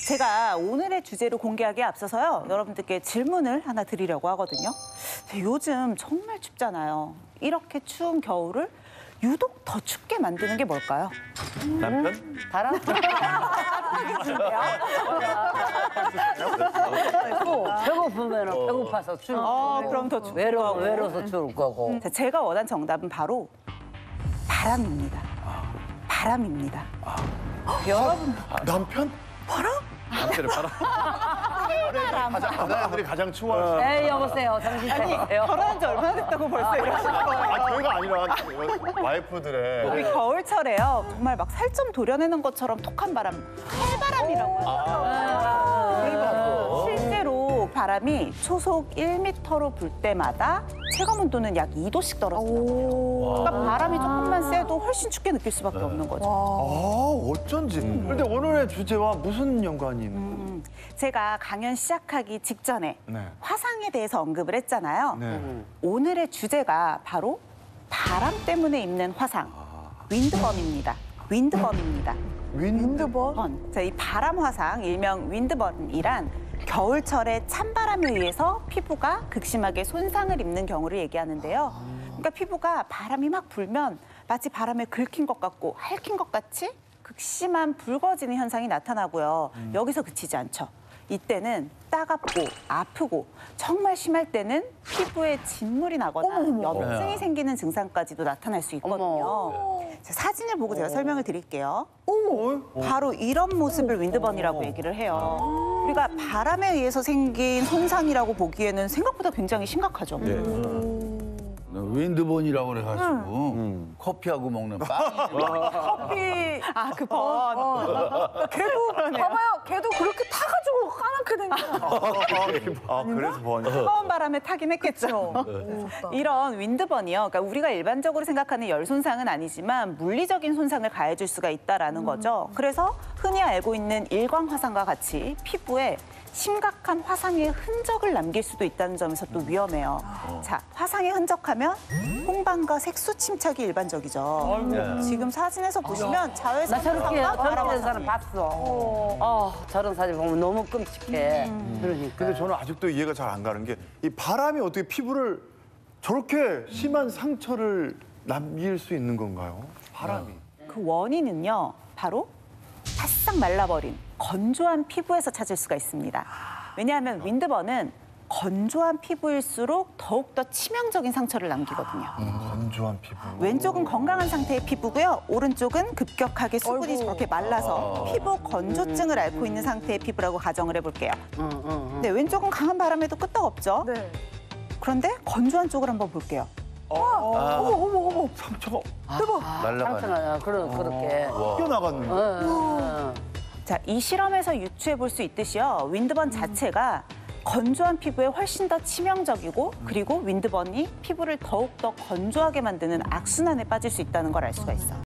제가 오늘의 주제를 공개하기에 앞서서요. 여러분들께 질문을 하나 드리려고 하거든요. 요즘 정말 춥잖아요. 이렇게 추운 겨울을 유독 더 춥게 만드는 게 뭘까요? 남편? 바람? 배고프면 배고파서 추울 거고. 그럼 더 춥고. 외로워서 추울 거고. 자, 제가 원한 정답은 바로 바람입니다. 바람입니다. 여러분, 남편? 남편을 팔아? 아내들이 가장 추워하시죠. 에이, 여보세요. 정신 차리세요. 결혼한 지 얼마나 됐다고 벌써 이러시는 거예요? 저희가 아니라 와이프들의 우리 겨울철에요. 정말 막 살점 도려내는 것처럼 톡한 바람, 해바람이라고 하죠. 실제로 바람이 초속 1m로 불 때마다 체감 온도는 약 2도씩 떨어져요. 그러니까 바람이 조금만 세도 훨씬 춥게 느낄 수밖에 없는 거죠. 어쩐지. 그런데 오늘의 주제와 무슨 연관이 있는 제가 강연 시작하기 직전에 네. 화상에 대해서 언급을 했잖아요. 네. 오늘의 주제가 바로 바람 때문에 입는 화상, 윈드번입니다. 윈드번입니다. 윈드번? 자, 이 바람 화상, 일명 윈드번이란 겨울철에 찬바람에 의해서 피부가 극심하게 손상을 입는 경우를 얘기하는데요. 그러니까 피부가 바람이 막 불면 마치 바람에 긁힌 것 같고 핥힌 것 같이 극심한 붉어지는 현상이 나타나고요. 여기서 그치지 않죠. 이때는 따갑고 아프고 정말 심할 때는 피부에 진물이 나거나 염증이 생기는 증상까지도 나타날 수 있거든요. 자, 사진을 보고 제가 설명을 드릴게요. 바로 이런 모습을 윈드번이라고 얘기를 해요. 우리가 바람에 의해서 생긴 손상이라고 보기에는 생각보다 굉장히 심각하죠. 윈드본이라고 그래가지고 커피하고 먹는 빵. 커피, 그 번. 걔도 봐봐요, 걔도 그렇게 타가지고 까맣게 된 거야. 그래서 번이. 뜨거운 바람에 타긴 했겠죠. 이런 윈드번이요. 그러니까 우리가 일반적으로 생각하는 열 손상은 아니지만 물리적인 손상을 가해줄 수가 있다라는 거죠. 그래서 흔히 알고 있는 일광 화상과 같이 피부에 심각한 화상의 흔적을 남길 수도 있다는 점에서 또 위험해요. 자, 화상의 흔적하면 홍방과 색소 침착이 일반적이죠. 지금 사진에서 보시면 자외선 나 저렇게 화상과 바람 저런 사람 화상이 봤어. 저런 사진 보면 너무 끔찍해. 그러니까. 근데 저는 아직도 이해가 잘 안 가는 게 이 바람이 어떻게 피부를 저렇게 심한 상처를 남길 수 있는 건가요? 바람이. 그 원인은요, 바로 바싹 말라버린 건조한 피부에서 찾을 수가 있습니다. 왜냐하면 윈드번은 건조한 피부일수록 더욱더 치명적인 상처를 남기거든요. 건조한 피부. 왼쪽은 건강한 상태의 피부고요. 오른쪽은 급격하게 수분이 저렇게 말라서 피부 건조증을 앓고 있는 상태의 피부라고 가정을 해볼게요. 네, 왼쪽은 강한 바람에도 끄떡없죠. 네. 그런데 건조한 쪽을 한번 볼게요. 상처가 날라가네. 상처나 그렇게. 튀어나갔는데. 자, 이 실험에서 유추해 볼 수 있듯이요. 윈드번 자체가 건조한 피부에 훨씬 더 치명적이고 그리고 윈드번이 피부를 더욱더 건조하게 만드는 악순환에 빠질 수 있다는 걸 알 수가 있어요.